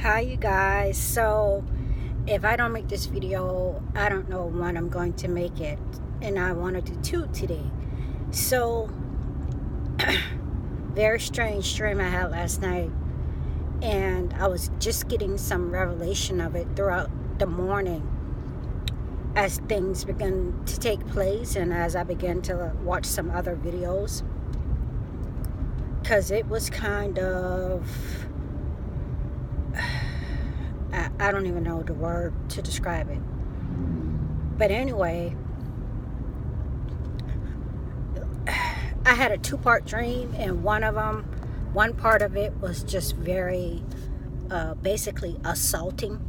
Hi you guys. So if I don't make this video, I don't know when I'm going to make it, and I want to do two today. So very strange dream I had last night, and I was just getting some revelation of it throughout the morning as things began to take place and as I began to watch some other videos, because it was kind of, I don't even know the word to describe it. But anyway, I had a two-part dream, and one part of it was just very basically assaulting.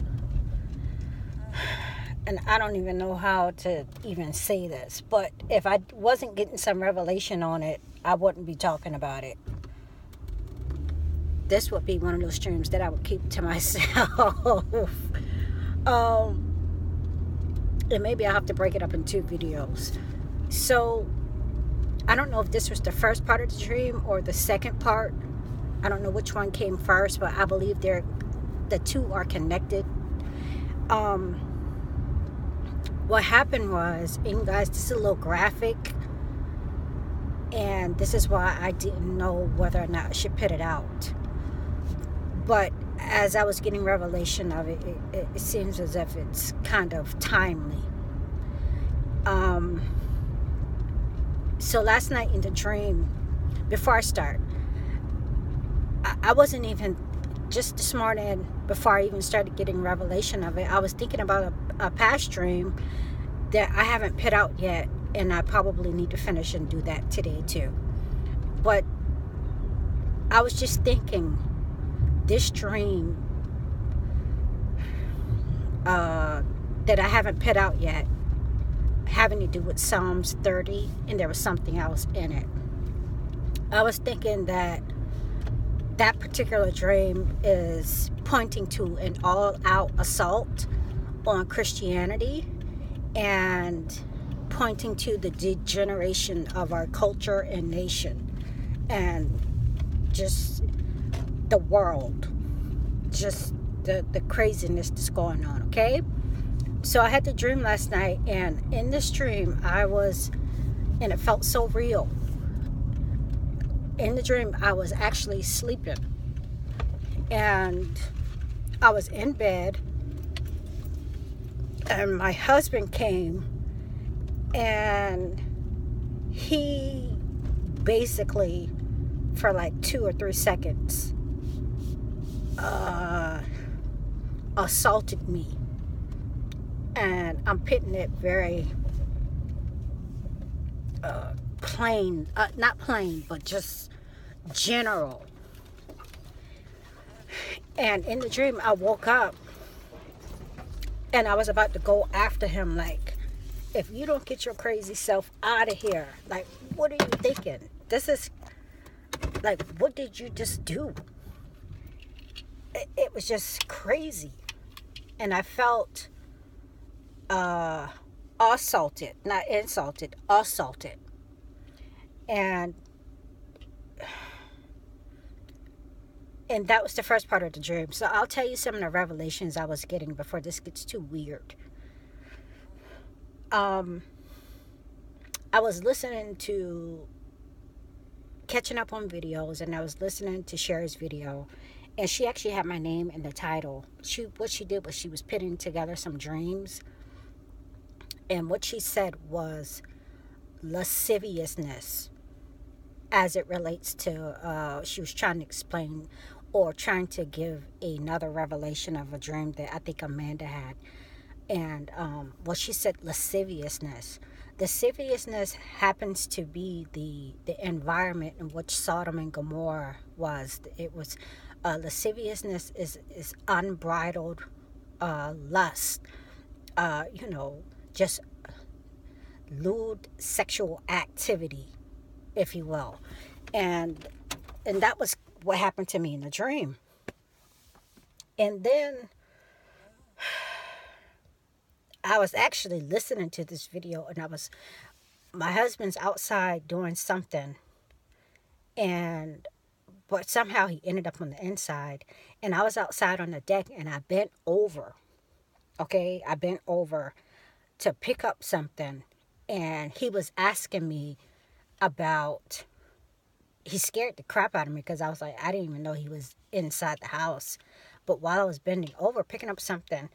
And I don't even know how to even say this, but if I wasn't getting some revelation on it, I wouldn't be talking about it. This would be one of those dreams that I would keep to myself. And maybe I'll have to break it up in two videos. So I don't know if this was the first part of the dream or the second part. I don't know which one came first, but I believe the two are connected. What happened was, and guys, this is a little graphic, and this is why I didn't know whether or not I should put it out. But as I was getting revelation of it, it seems as if it's kind of timely. So last night in the dream, before I start, I wasn't even, just this morning, before I even started getting revelation of it, I was thinking about a past dream that I haven't put out yet, and I probably need to finish and do that today too. But I was just thinking, this dream that I haven't put out yet, having to do with Psalms 30, and there was something else in it. I was thinking that particular dream is pointing to an all-out assault on Christianity and pointing to the degeneration of our culture and nation and just the world, just the craziness that's going on, okay? So I had the dream last night, and in this dream and it felt so real. In the dream, I was actually sleeping, and I was in bed, and my husband came, and he basically, for like 2 or 3 seconds, assaulted me. And I'm putting it very plain, not plain, but just general. And in the dream, I woke up, and I was about to go after him, like, if you don't get your crazy self out of here, like, what are you thinking? This is, like, what did you just do? It was just crazy. And I felt assaulted, not insulted, assaulted. And that was the first part of the dream. So I'll tell you some of the revelations I was getting before this gets too weird. I was catching up on videos, and I was listening to Sherry's video, and she actually had my name in the title. What she did was she was putting together some dreams, and what she said was lasciviousness, as it relates to, she was trying to explain or trying to give another revelation of a dream that I think Amanda had. And she said lasciviousness. Lasciviousness happens to be the environment in which Sodom and Gomorrah was. It was lasciviousness is unbridled lust. Just lewd sexual activity, if you will. And that was what happened to me in the dream. And then I was actually listening to this video, and my husband's outside doing something, and but somehow he ended up on the inside. And I was outside on the deck, and I bent over. Okay, I bent over to pick up something, and he was asking me about. He scared the crap out of me because I was like, I didn't even know he was inside the house. But while I was bending over picking up something,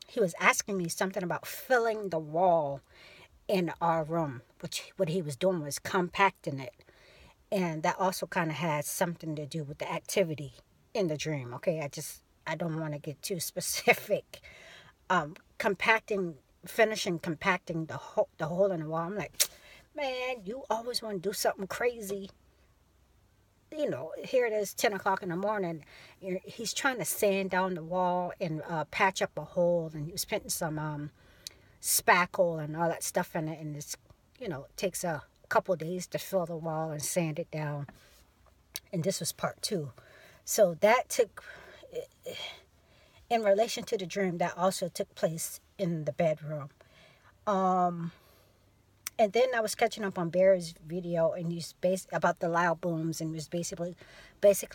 he was asking me something about filling the wall in our room, which what he was doing was compacting it. And that also kind of has something to do with the activity in the dream. Okay, I don't want to get too specific. Compacting, finishing compacting the hole in the wall. I'm like, man, you always want to do something crazy. You know, here it is, 10 o'clock in the morning. He's trying to sand down the wall and patch up a hole, and he was putting some spackle and all that stuff in it, and it's, you know, it takes a couple of days to fill the wall and sand it down. And this was part 2. So that took, in relation to the dream, that also took place in the bedroom. And then I was catching up on Barry's video, and he's about the loud booms, and was basically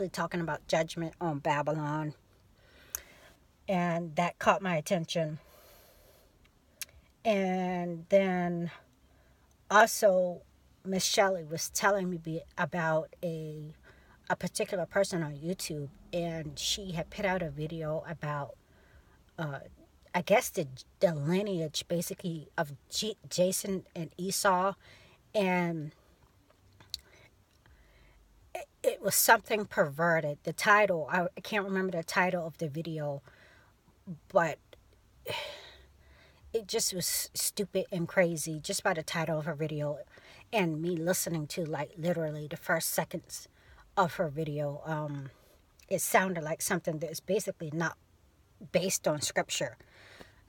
talking about judgment on Babylon, and that caught my attention. And then also Miss Shelley was telling me about a particular person on YouTube, and she had put out a video about I guess the lineage basically of Jason and Esau, and it was something perverted. The title, I can't remember the title of the video, but it just was stupid and crazy just by the title of her video, and me listening to like literally the first seconds of her video. It sounded like something that's basically not based on scripture.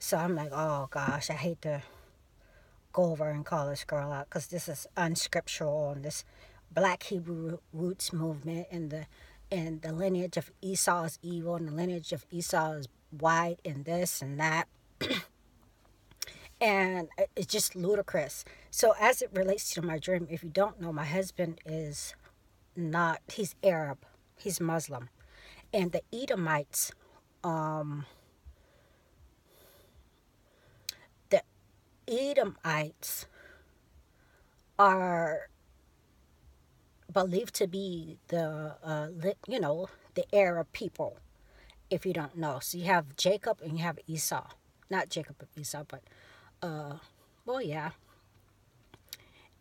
So I'm like, oh gosh, I hate to go over and call this girl out, because this is unscriptural, and this Black Hebrew roots movement, and the lineage of Esau is evil, and the lineage of Esau is white, and this and that. And it's just ludicrous. So as it relates to my dream, if you don't know, my husband is not, he's Arab, he's Muslim, and the Edomites, are believed to be the the Arab people, if you don't know. So you have Jacob and you have Esau. Not Jacob and Esau, but well, yeah,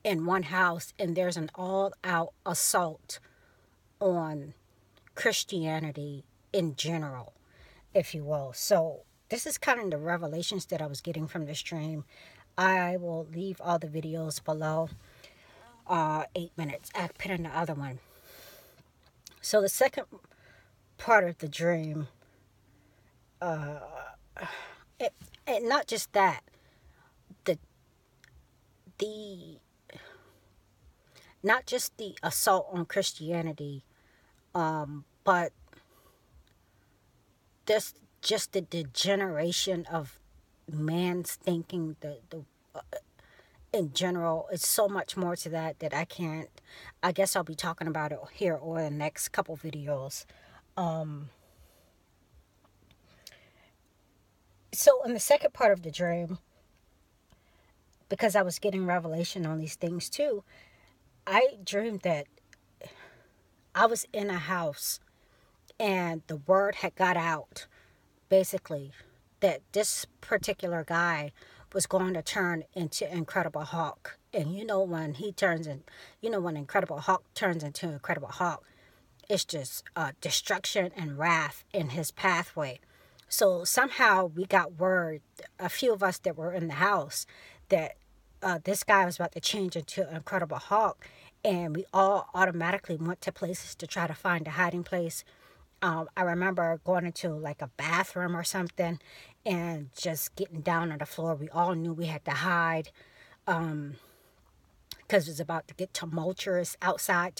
in one house, and there's an all-out assault on Christianity in general, if you will. So this is kind of the revelations that I was getting from this dream. I will leave all the videos below. 8 minutes. I put in the other one. So the second part of the dream, and not just that, the not just the assault on Christianity, but this just the degeneration of man's thinking. In general, it's so much more to that I guess I'll be talking about it here or the next couple videos. So in the second part of the dream, because I was getting revelation on these things too, I dreamed that I was in a house, and the word had got out, basically, that this particular guy was going to turn into Incredible Hulk. And when when Incredible Hulk turns into Incredible Hulk, it's just destruction and wrath in his pathway. So somehow we got word, a few of us that were in the house, that this guy was about to change into Incredible Hulk, and we all automatically went to places to try to find a hiding place. I remember going into like a bathroom or something and just getting down on the floor. We all knew we had to hide because it was about to get tumultuous outside.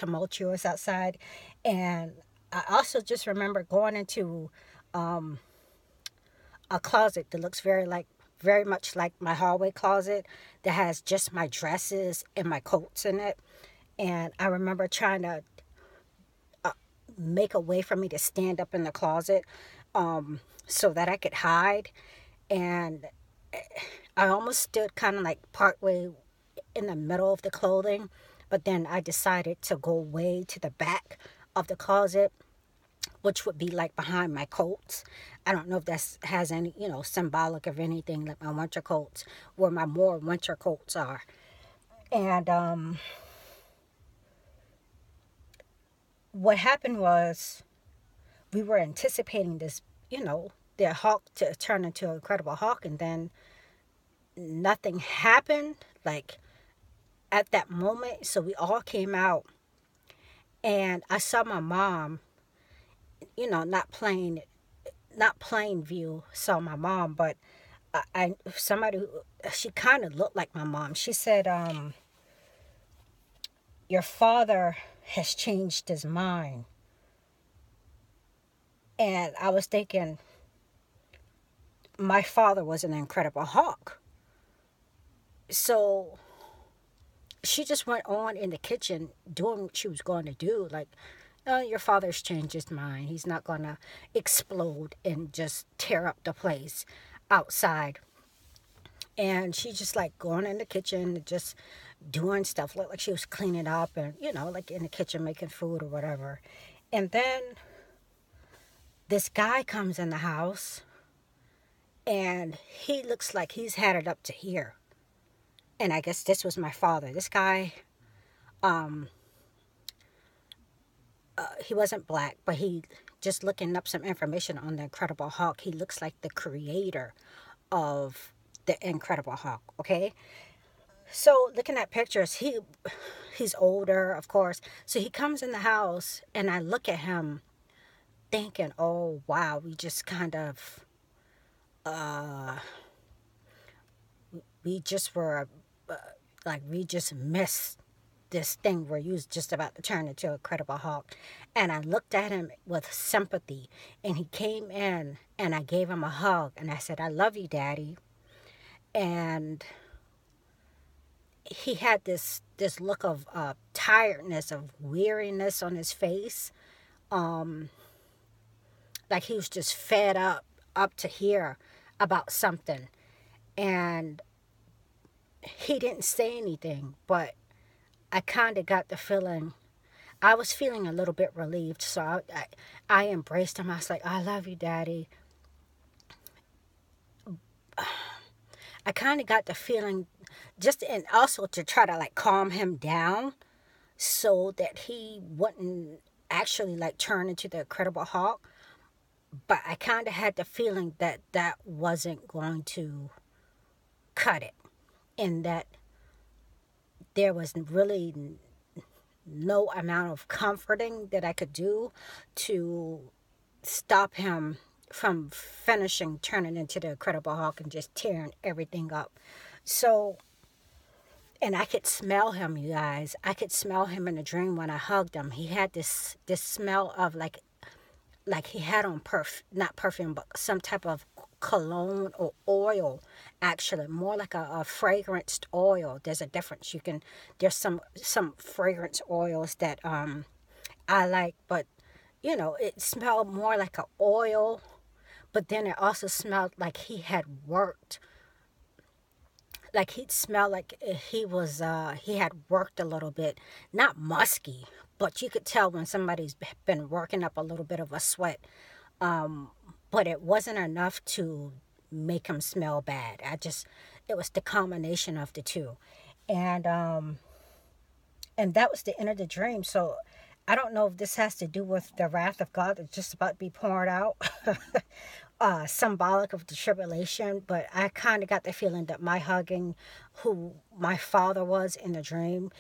And I also just remember going into a closet that looks very much like my hallway closet, that has just my dresses and my coats in it. And I remember trying to make a way for me to stand up in the closet, so that I could hide. And I almost stood kind of like partway in the middle of the clothing, but then I decided to go way to the back of the closet, which would be like behind my coats. I don't know if that has any, symbolic of anything, like my winter coats, where my more winter coats are. And what happened was, we were anticipating this, the hawk to turn into an incredible hawk, and then nothing happened, like at that moment. So we all came out, and I saw my mom, not plain view, saw my mom, but somebody she kind of looked like my mom. She said, your father has changed his mind. And I was thinking, my father was an incredible hawk. So she just went on in the kitchen doing what she was going to do. Like, your father's changed his mind. He's not going to explode and just tear up the place outside. And she just like going in the kitchen, just doing stuff. Looked like she was cleaning up and, like in the kitchen making food or whatever. And then this guy comes in the house, and he looks like he's had it up to here. And I guess this was my father. This guy, he wasn't black, but he, just looking up some information on the Incredible Hulk, he looks like the creator of the Incredible Hulk, okay? So looking at pictures, he's older, of course. So he comes in the house, and I look at him thinking, oh, wow, we just kind of, we just were, we just missed this thing where you was just about to turn into a Incredible Hulk. And I looked at him with sympathy, and he came in, and I gave him a hug, and I said, I love you, Daddy. And he had this look of tiredness, of weariness on his face, like he was just fed up to here about something. And he didn't say anything, but I kind of got the feeling, I was feeling a little bit relieved. So I embraced him. I was like, I love you, Daddy. I kind of got the feeling, and also to try to like calm him down so that he wouldn't actually like turn into the Incredible Hulk. But I kind of had the feeling that that wasn't going to cut it, and that there was really no amount of comforting that I could do to stop him from finishing turning into the Incredible Hulk and just tearing everything up. So, and I could smell him, you guys. I could smell him in a dream when I hugged him. He had this smell of like he had on not perfume, but some type of cologne or oil, actually more like a fragranced oil. There's a difference. There's some fragrance oils that I like, but it smelled more like an oil, but then it also smelled like he had worked, like he'd smell like he had worked a little bit, not musky, but you could tell when somebody's been working up a little bit of a sweat. But it wasn't enough to make him smell bad. It was the combination of the two. And that was the end of the dream. So I don't know if this has to do with the wrath of God that's just about to be poured out, symbolic of the tribulation. But I kind of got the feeling that my hugging, who my father was in the dream,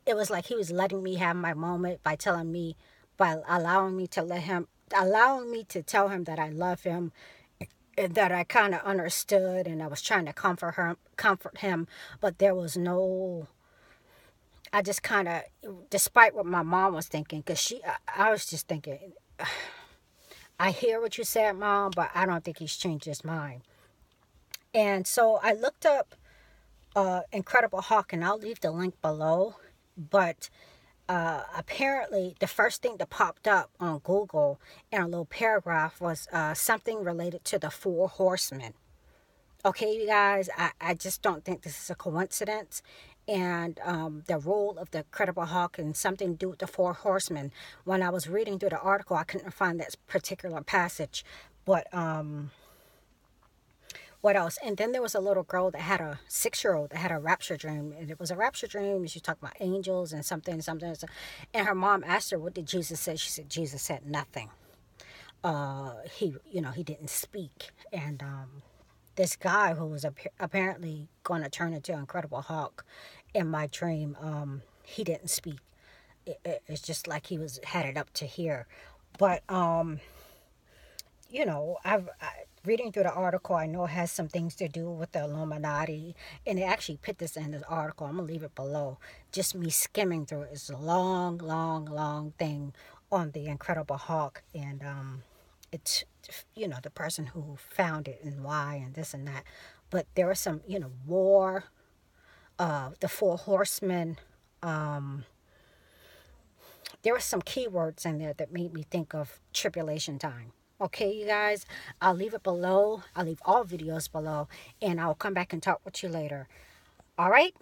it was like he was letting me have my moment by allowing me to tell him that I love him, and that I kind of understood, and I was trying to comfort him, but there was no. I just kind of, despite what my mom was thinking, because I was just thinking, I hear what you said, Mom, but I don't think he's changed his mind. And so I looked up Incredible Hulk, and I'll leave the link below. But apparently, the first thing that popped up on Google in a little paragraph was something related to the four horsemen. Okay, you guys, I just don't think this is a coincidence. And the role of the Incredible Hulk and something to do with the four horsemen. When I was reading through the article, I couldn't find that particular passage. But what else? And then there was a little girl that had a 6-year-old that had a rapture dream. And it was a rapture dream. She talked about angels and something, something. And her mom asked her, what did Jesus say? She said, Jesus said nothing. He didn't speak. And this guy who was apparently going to turn into Incredible Hulk in my dream, he didn't speak. It's just like he had it up to here. But reading through the article, I know it has some things to do with the Illuminati, and they actually put this in this article. I'm gonna leave it below. Just me skimming through it. It's a long, long, long thing on the Incredible Hulk, and it's the person who found it and why and this and that. But there was some war, the four horsemen. There were some keywords in there that made me think of tribulation time. Okay, you guys, I'll leave it below. I'll leave all videos below, and I'll come back and talk with you later. All right?